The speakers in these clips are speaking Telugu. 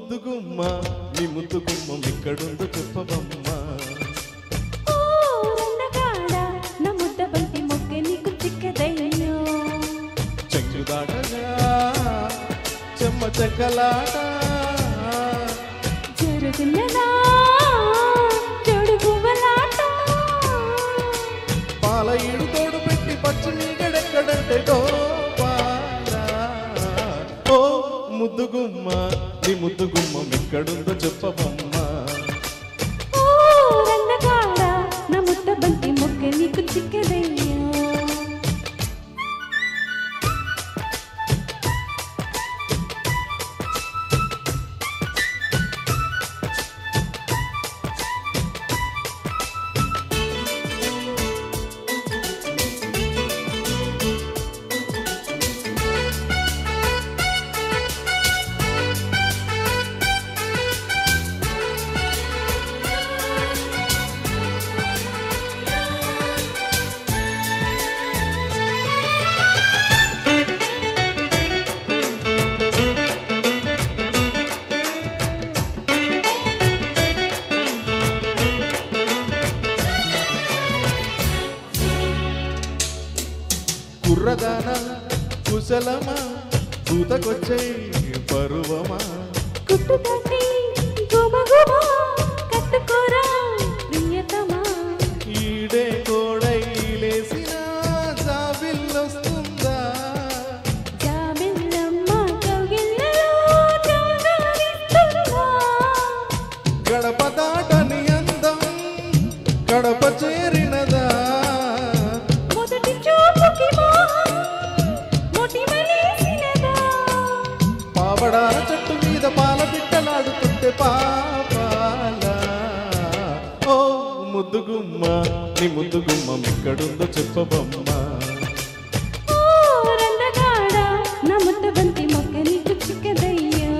ముద్దుగుమ్మ నీ ముద్దుగుమ్మ ఎక్కడుందో చెప్పవమ్మా. నా ముద్ద బంతి మొక్క నీకు చిక్కదయ్యో. చెంగుదాటగా చెమ్మ చెక్కలాట జరుగుతున్నదా జోడు పువ్వులాట. పాల ఈడు తోడు పెట్టి పచ్చి నీగడెక్కడంటే ఓ ముద్దుగుమ్మ నీ ముద్దుగుమ్మ ఎక్కడుందో చెప్పవమ్మా. నా ముద్ద బంతి మొక్క నీకు చిక్కదయ్యో. కుర్రదానా కుశలమా కూతకొచ్చే పరువమా. కుట్టుతోటి గుమగుమ కట్టుకోరా ప్రియతమా. ఈడే కోడై లేసిన జాబిల్లొస్తుందా. జాబిల్లమ్మ కౌగిళ్ళలో జాగరిస్తుందా. గడప దాటని అందం గడప చేరినదా. మొదటి చూపుకి మోహం మొటిమలేసినదా. పావడాల చెట్టు మీద పాల బిడ్డలాడుతుంటే పాపాల. ఓ ముద్దుగుమ్మ నీ ముద్దుగుమ్మ ఎక్కడుందో చెప్పవమ్మా. రందగాడ నా ముద్ద బంతి మొక్క నీకు చిక్కదయ్యో.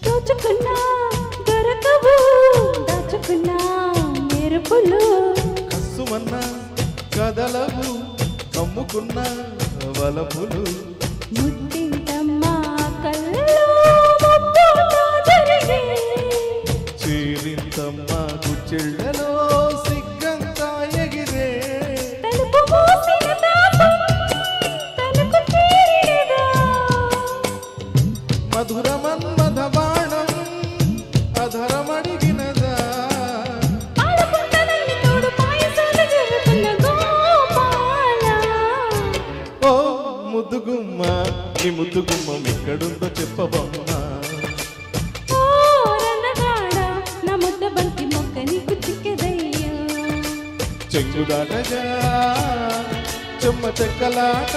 దోచుకున్నా దొరకవు దాచుకున్నా మెరుపులు. కసుమన్న కదలవు కమ్ముకున్న వలపులు. ముట్టింతమ్మ కళ్ళలో ముద్దుతో జరిగే. చీరింతమ్మ గుచ్చెళ్ళలో సిగ్గంతా ఎగిరే. తలుపు మూసిన తాపం తనకు చేరినదా. మధుర మన్మథ బాణం అధరమడిగినదా. ఆడుకుంటనల్లి తోడు పాయసాలు జరుగుతున్న గోపాల. ఓ ముద్దుగుమ్మ నీ ముద్దుగుమ్మ ఎక్కడుందో చెప్పవమ్మా. ఓ రందగాడ నా ముద్ద బంతి మొక్క నీకు చిక్కదయ్యో. చెంగుదాటగా చెమ్మ చెక్కలాట